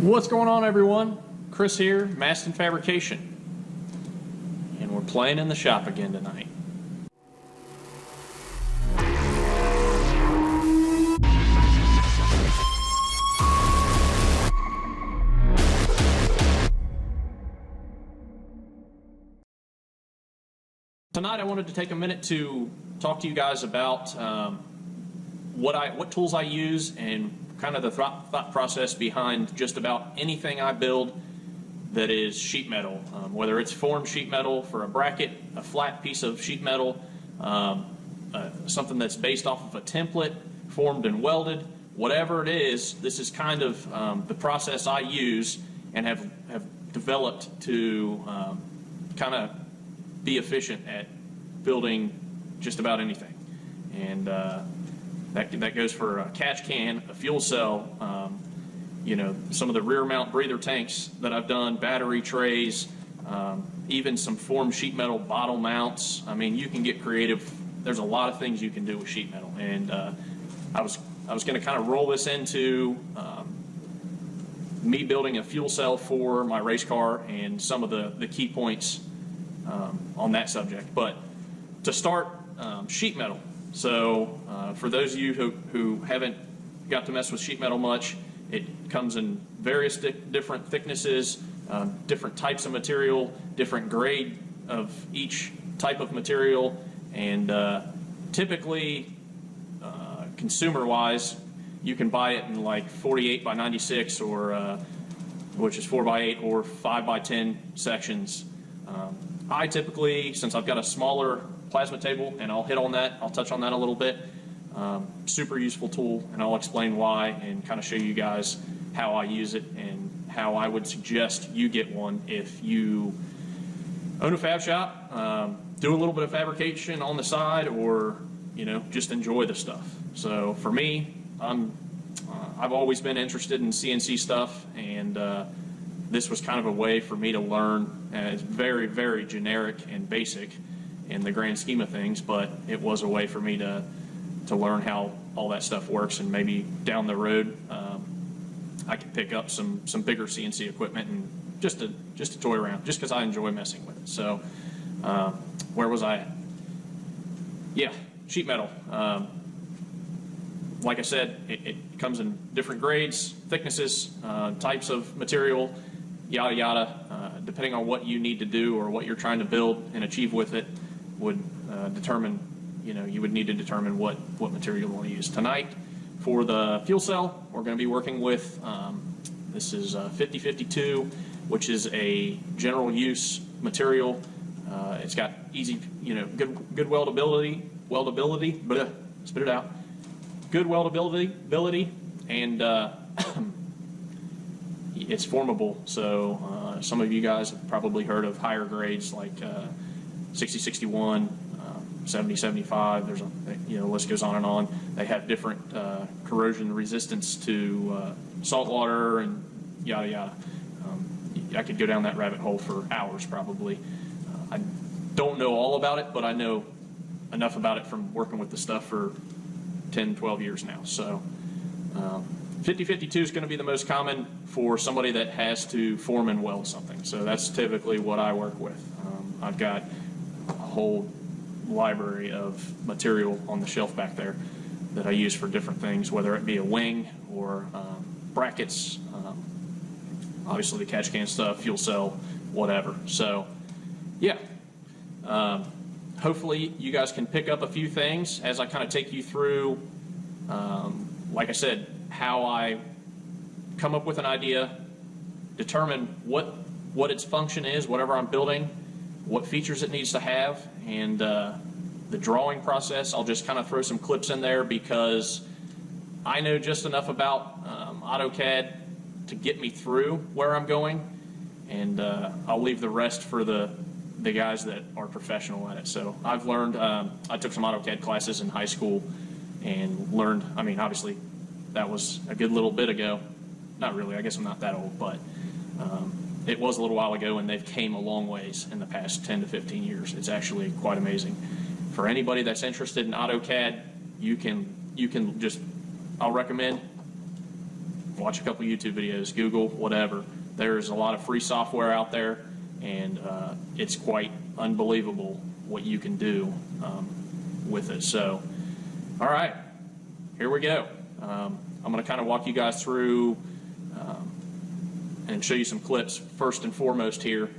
What's going on, everyone? Chris here, Maston Fabrication, and we're playing in the shop again tonight. Tonight I wanted to take a minute to talk to you guys about what tools I use and kind of the thought process behind just about anything I build that is sheet metal, whether it's formed sheet metal for a bracket, a flat piece of sheet metal, something that's based off of a template, formed and welded, whatever it is. This is kind of the process I use and have developed to kind of be efficient at building just about anything. And that goes for a catch can, a fuel cell, some of the rear mount breather tanks that I've done, battery trays, even some formed sheet metal bottle mounts. I mean, you can get creative. There's a lot of things you can do with sheet metal. And I was going to kind of roll this into me building a fuel cell for my race car and some of the key points on that subject. But to start, sheet metal. So for those of you who haven't got to mess with sheet metal much, it comes in various different thicknesses, different types of material, different grade of each type of material, and typically, consumer-wise, you can buy it in like 48 by 96, or which is 4 by 8 or 5 by 10 sections. I typically, since I've got a smaller plasma table, and I'll touch on that a little bit, super useful tool, and I'll explain why and kind of show you guys how I use it and how I would suggest you get one if you own a fab shop, do a little bit of fabrication on the side, or just enjoy the stuff. So for me, I've always been interested in CNC stuff, and this was kind of a way for me to learn. It's very, very generic and basic in the grand scheme of things, but it was a way for me to learn how all that stuff works, and maybe down the road I could pick up some bigger CNC equipment and just to toy around, just because I enjoy messing with it. So where was I at? Yeah, sheet metal. Like I said, it comes in different grades, thicknesses, types of material, yada yada. Depending on what you need to do or what you're trying to build and achieve with it would determine, you would need to determine what material you want to use. Tonight, for the fuel cell, we're going to be working with, this is 5052, which is a general use material. It's got easy, good weldability, bleh, spit it out. Good weldability, and it's formable. So some of you guys have probably heard of higher grades like 6061, 7075. There's the list goes on and on. They have different corrosion resistance to salt water and yada yada. I could go down that rabbit hole for hours probably. I don't know all about it, but I know enough about it from working with the stuff for 10, 12 years now. So 5052 is going to be the most common for somebody that has to form and weld something. So that's typically what I work with. I've got a whole library of material on the shelf back there that I use for different things, whether it be a wing or brackets, obviously the catch can stuff, fuel cell, whatever. So yeah, hopefully you guys can pick up a few things as I kind of take you through, like I said, how I come up with an idea, determine what its function is, whatever I'm building, what features it needs to have, and the drawing process. I'll just kind of throw some clips in there because I know just enough about AutoCAD to get me through where I'm going, and I'll leave the rest for the guys that are professional at it. So I've learned, I took some AutoCAD classes in high school and learned, obviously that was a good little bit ago. Not really, I guess I'm not that old, but it was a little while ago, and they've came a long ways in the past 10 to 15 years. It's actually quite amazing. For anybody that's interested in AutoCAD, you can just, I'll recommend watch a couple YouTube videos, Google, whatever. There's a lot of free software out there, and it's quite unbelievable what you can do with it. So, all right, here we go. I'm going to kind of walk you guys through and show you some clips first and foremost here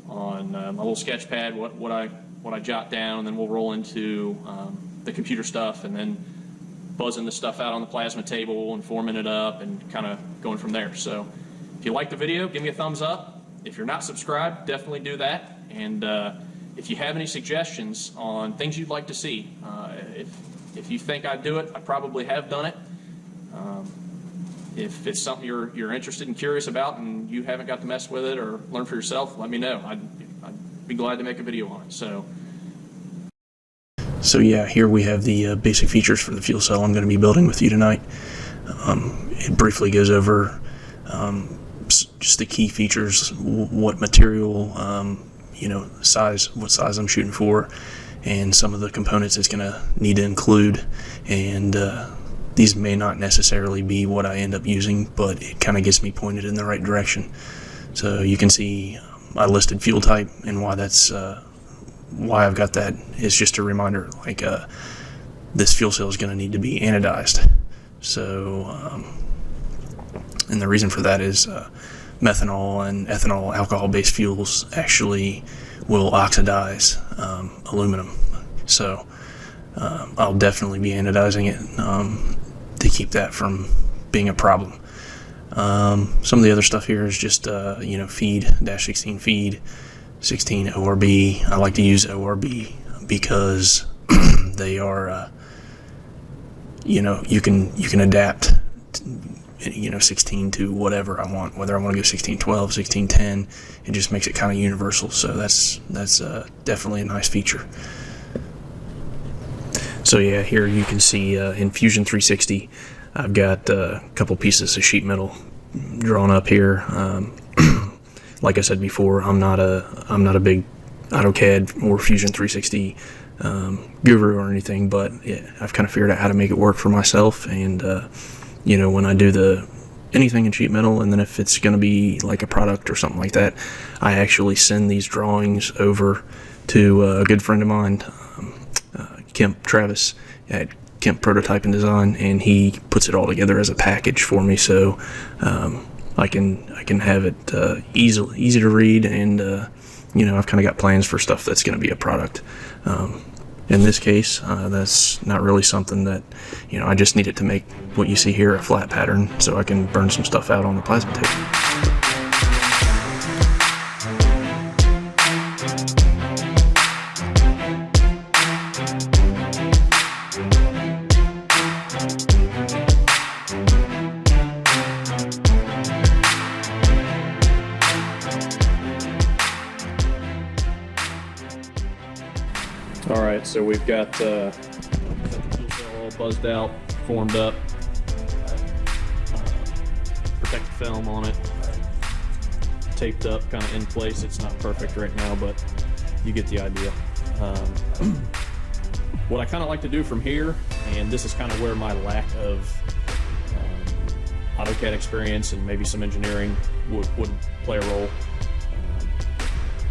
on my little sketch pad, what I jot down, and then we'll roll into the computer stuff, and then buzzing the stuff out on the plasma table and forming it up and kind of going from there. So if you like the video, give me a thumbs up. If you're not subscribed, definitely do that. And if you have any suggestions on things you'd like to see, if you think I'd do it, I probably have done it. If it's something you're interested and curious about and you haven't got to mess with it or learn for yourself, let me know. I'd be glad to make a video on it. So yeah, here we have the basic features for the fuel cell I'm going to be building with you tonight. It briefly goes over just the key features, what material, size, what size I'm shooting for, and some of the components it's going to need to include. And these may not necessarily be what I end up using, but it kind of gets me pointed in the right direction. So you can see I listed fuel type, and why that's why I've got that is just a reminder, like this fuel cell is going to need to be anodized. So and the reason for that is methanol and ethanol alcohol-based fuels actually will oxidize aluminum. So I'll definitely be anodizing it to keep that from being a problem. Some of the other stuff here is just feed, -16 feed, 16 ORB. I like to use ORB because they are you can adapt 16 to whatever I want, whether I want to go 1612, 1610. It just makes it kind of universal. So that's definitely a nice feature. So yeah, here you can see in Fusion 360, I've got a couple pieces of sheet metal drawn up here. Like I said before, I'm not a big AutoCAD or Fusion 360 guru or anything, but yeah, I've kind of figured out how to make it work for myself. And when I do anything in sheet metal, and then if it's going to be like a product or something like that, I actually send these drawings over to a good friend of mine, Kemp Travis at Kemp Prototype and Design, and he puts it all together as a package for me, so I can have it easy to read, and I've kind of got plans for stuff that's going to be a product. In this case, that's not really something that I just need it to make what you see here a flat pattern, so I can burn some stuff out on the plasma table. All right, so we've got the fuel cell all buzzed out, formed up, protective film on it, taped up, kind of in place. It's not perfect right now, but you get the idea. What I kind of like to do from here, and this is kind of where my lack of AutoCAD experience and maybe some engineering would play a role.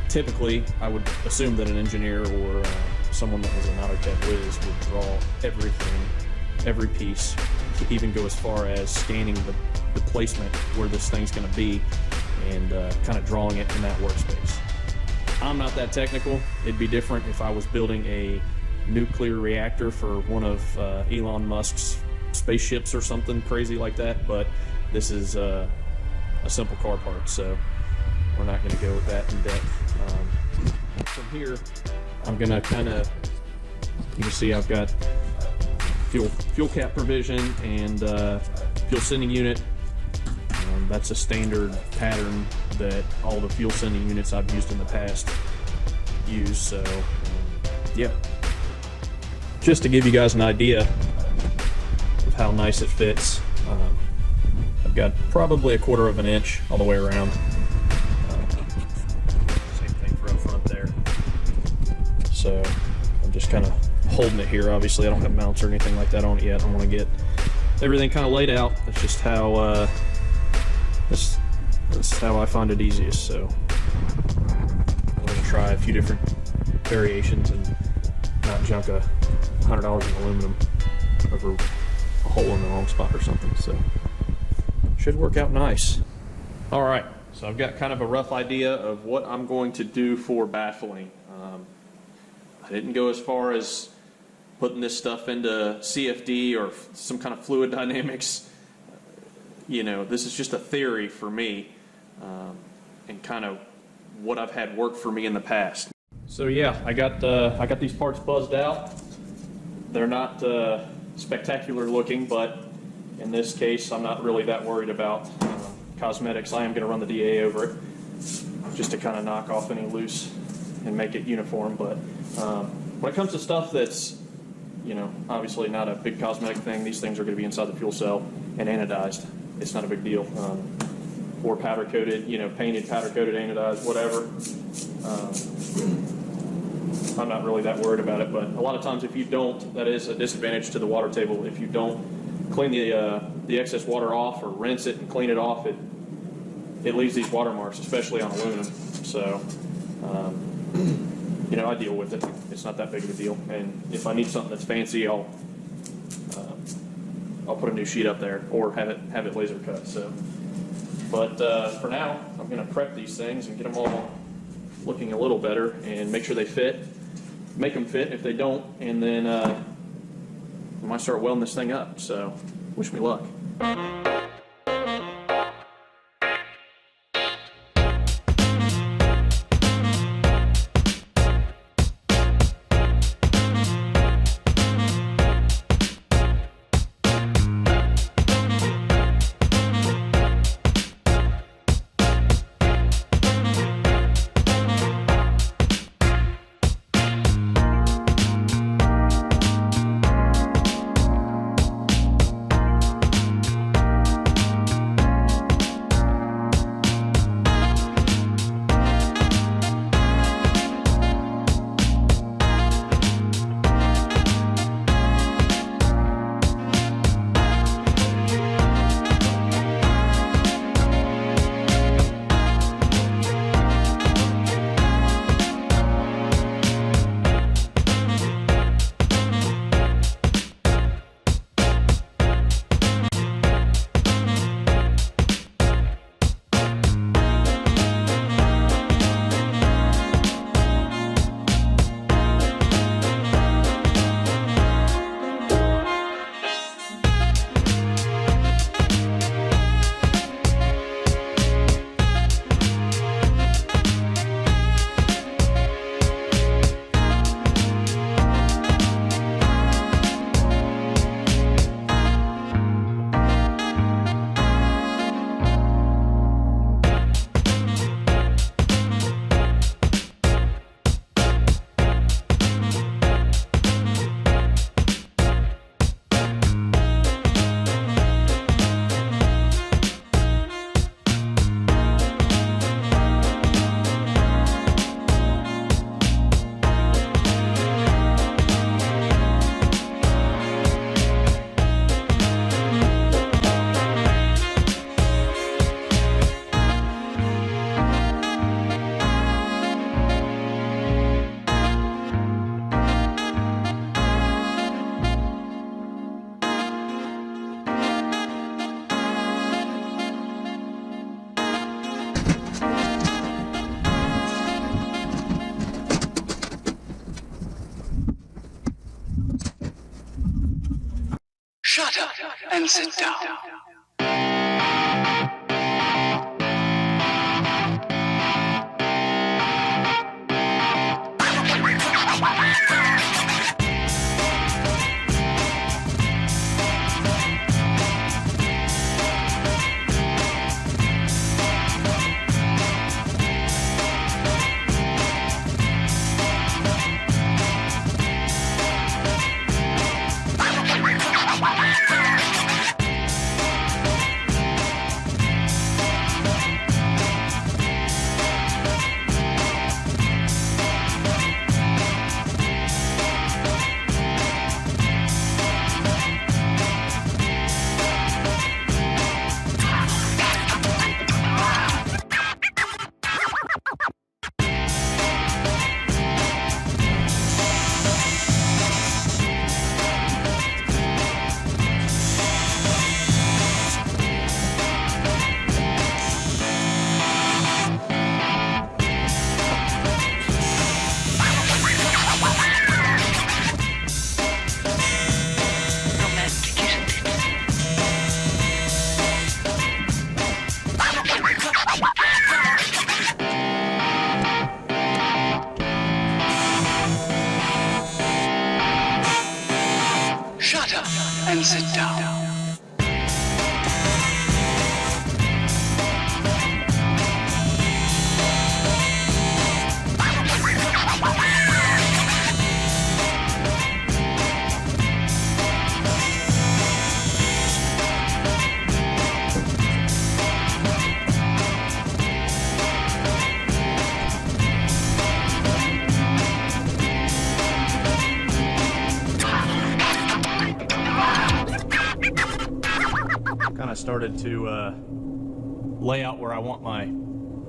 Typically, I would assume that an engineer or someone that was an AutoCAD whiz would draw everything, every piece, to even go as far as scanning the placement where this thing's going to be and kind of drawing it in that workspace. I'm not that technical. It'd be different if I was building a nuclear reactor for one of Elon Musk's spaceships or something crazy like that, but this is a simple car part, so we're not going to go with that in depth. From here, I'm going to kind of, you can see I've got fuel cap provision and fuel sending unit. That's a standard pattern that all the fuel sending units I've used in the past use. So, yeah. Just to give you guys an idea of how nice it fits, I've got probably 1/4 of an inch all the way around. Same thing for up front there. So I'm just kind of holding it here. Obviously, I don't have mounts or anything like that on it yet. I want to get everything kind of laid out. That's just how That's how I find it easiest. So I'm going to try a few different variations and not junk $100 in aluminum over a hole in the wrong spot or something. So should work out nice. All right, so I've got kind of a rough idea of what I'm going to do for baffling. I didn't go as far as putting this stuff into CFD or some kind of fluid dynamics. You know, this is just a theory for me, and kind of what I've had work for me in the past. So yeah, I got these parts buzzed out. They're not spectacular looking, but in this case, I'm not really that worried about cosmetics. I am going to run the DA over it just to kind of knock off any loose and make it uniform. But when it comes to stuff that's, you know, obviously not a big cosmetic thing, these things are going to be inside the fuel cell and anodized. It's not a big deal. Or powder coated, you know, painted, powder coated, anodized, whatever. I'm not really that worried about it, but a lot of times if you don't, that is a disadvantage to the water table. If you don't clean the excess water off or rinse it and clean it off, it leaves these watermarks, especially on aluminum. So, you know, I deal with it. It's not that big of a deal. And if I need something that's fancy, I'll put a new sheet up there or have it laser cut. So, but for now, I'm going to prep these things and get them all looking a little better and make sure they fit. Make them fit if they don't, and then I might start welding this thing up. So, wish me luck. Shut up and sit down. started to lay out where I want my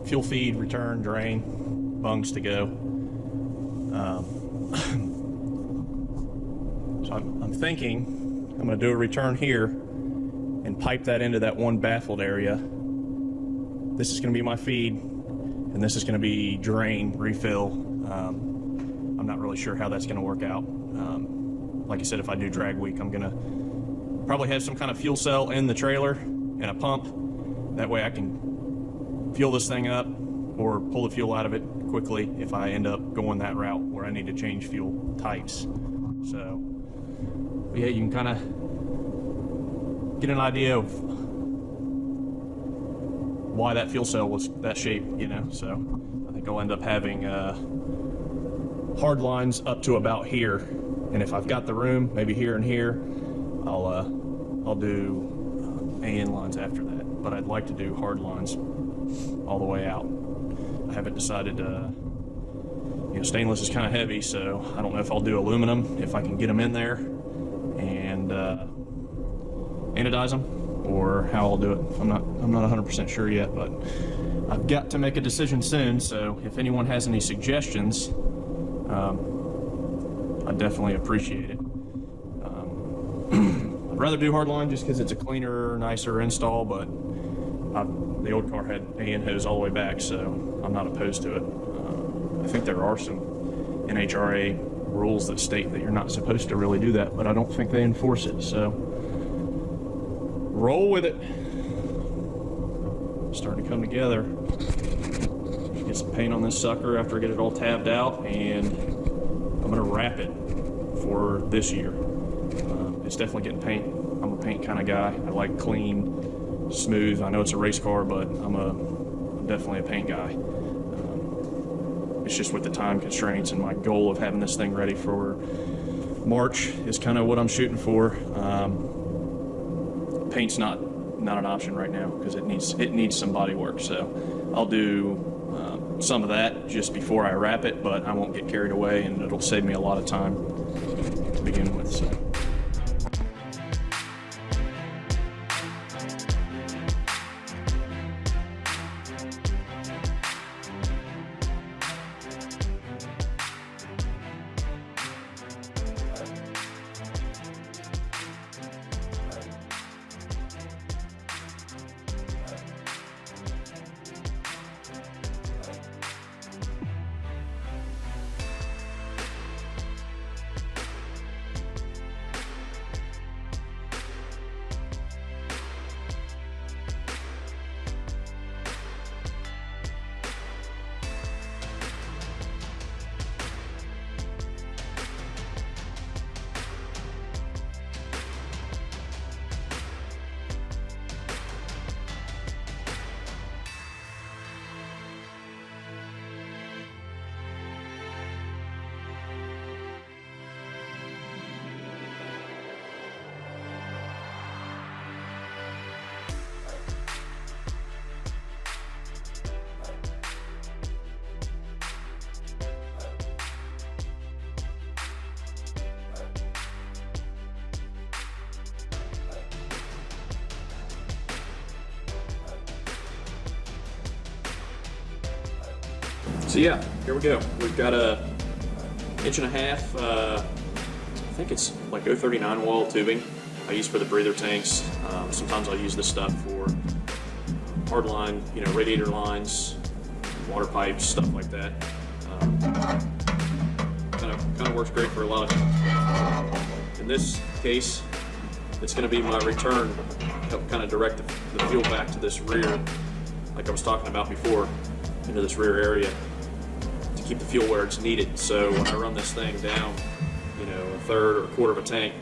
fuel feed, return, drain, bungs to go. So I'm thinking I'm going to do a return here and pipe that into that one baffled area. This is going to be my feed, and this is going to be drain, refill. I'm not really sure how that's going to work out. Like I said, if I do drag week, I'm going to probably have some kind of fuel cell in the trailer and a pump. That way I can fuel this thing up or pull the fuel out of it quickly if I end up going that route where I need to change fuel types. So, yeah, you can kind of get an idea of why that fuel cell was that shape, you know. So I think I'll end up having hard lines up to about here, and if I've got the room, maybe here and here, I'll do AN lines after that. But I'd like to do hard lines all the way out. I haven't decided. You know, stainless is kind of heavy, so I don't know if I'll do aluminum if I can get them in there and anodize them, or how I'll do it. I'm not 100% sure yet, but I've got to make a decision soon. So if anyone has any suggestions, I definitely appreciate it. I'd rather do hardline just because it's a cleaner, nicer install, but the old car had AN hose all the way back, so I'm not opposed to it. I think there are some NHRA rules that state that you're not supposed to really do that, but I don't think they enforce it, so roll with it. Starting to come together. Get some paint on this sucker after I get it all tabbed out, and I'm gonna wrap it for this year. It's definitely getting paint. I'm a paint kind of guy. I like clean, smooth. I know it's a race car, but I'm definitely a paint guy. It's just with the time constraints and my goal of having this thing ready for March is kind of what I'm shooting for. Paint's not an option right now because it needs some body work. So I'll do some of that just before I wrap it, but I won't get carried away, and it'll save me a lot of time to begin with. So. So yeah, here we go. We've got a 1.5 inch, I think it's like 039 wall tubing I use for the breather tanks. Sometimes I'll use this stuff for hard line, you know, radiator lines, water pipes, stuff like that. Kind of works great for a lot of things. In this case, it's going to be my return, help kind of direct the fuel back to this rear, like I was talking about before, into this rear area to keep the fuel where it's needed. So when I run this thing down, you know, a third or a quarter of a tank,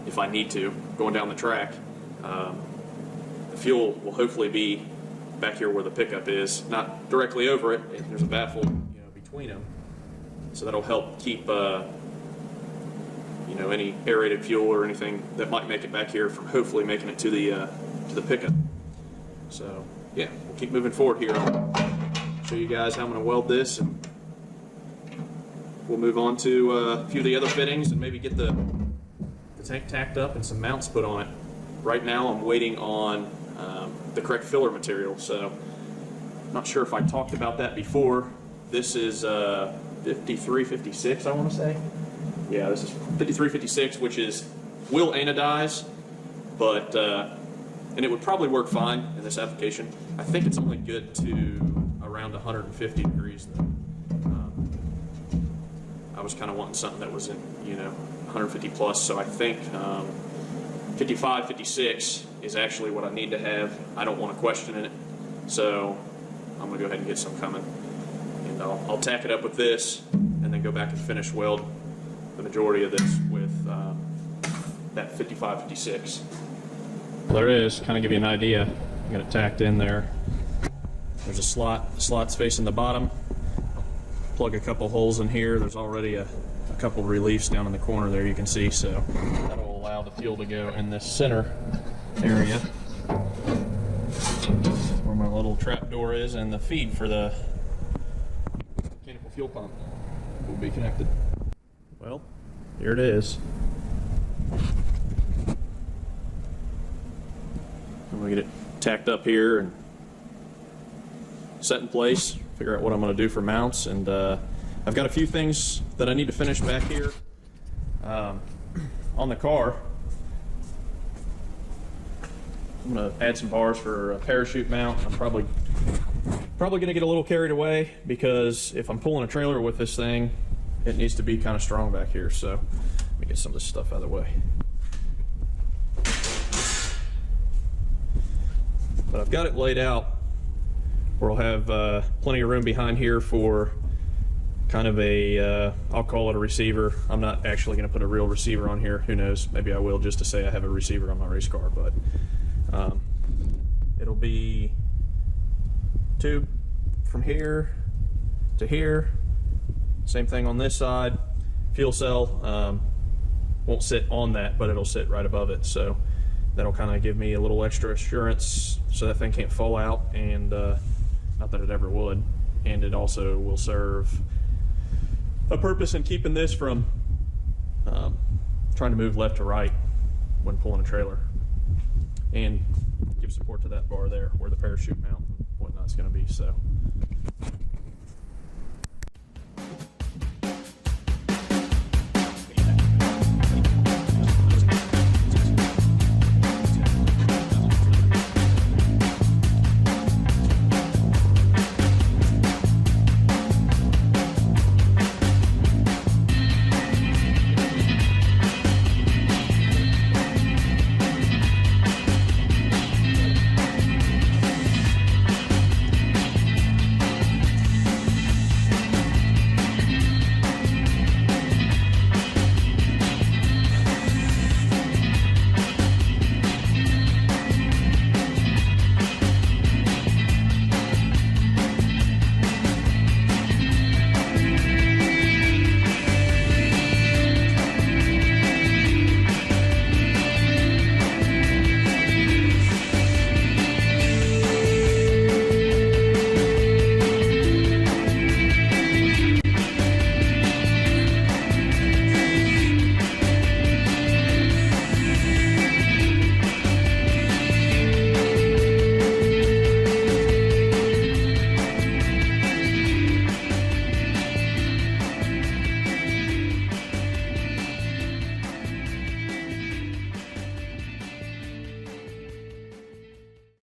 if I need to, going down the track, the fuel will hopefully be back here where the pickup is, not directly over it. There's a baffle, you know, between them, so that'll help keep, you know, any aerated fuel or anything that might make it back here from hopefully making it to the pickup. So yeah, we'll keep moving forward here. I'll show you guys how I'm going to weld this, and we'll move on to a few of the other fittings and maybe get the tank tacked up and some mounts put on it. Right now I'm waiting on the correct filler material. So, not sure if I talked about that before. This is 5356, I want to say. Yeah, this is 5356, which will anodize, but and it would probably work fine in this application. I think it's only good to around 150 degrees though. I was kind of wanting something that was in 150 plus, so I think 55, 56 is actually what I need to have. I don't want to question it, so I'm gonna go ahead and get some coming, and I'll tack it up with this, and then go back and finish weld the majority of this with that 55, 56. Well, there it is. Kind of give you an idea. Got it tacked in there. There's a slot. The slot's facing the bottom. Plug a couple holes in here. There's already a couple reliefs down in the corner there you can see, so that'll allow the fuel to go in this center area where my little trap door is, and the feed for the mechanical fuel pump will be connected. Well, here it is. I'm gonna get it tacked up here and set in place, figure out what I'm gonna do for mounts, and I've got a few things that I need to finish back here on the car. I'm gonna add some bars for a parachute mount. I'm probably gonna get a little carried away, because if I'm pulling a trailer with this thing, it needs to be kind of strong back here. So let me get some of this stuff out of the way. But I've got it laid out where I'll have plenty of room behind here for kind of a, I'll call it a receiver. I'm not actually going to put a real receiver on here. Who knows? Maybe I will, just to say I have a receiver on my race car. But it'll be tube from here to here. Same thing on this side. Fuel cell won't sit on that, but it'll sit right above it. So that'll kind of give me a little extra assurance so that thing can't fall out, and not that it ever would. And it also will serve a purpose in keeping this from trying to move left to right when pulling a trailer, and give support to that bar there where the parachute mount and whatnot's going to be. So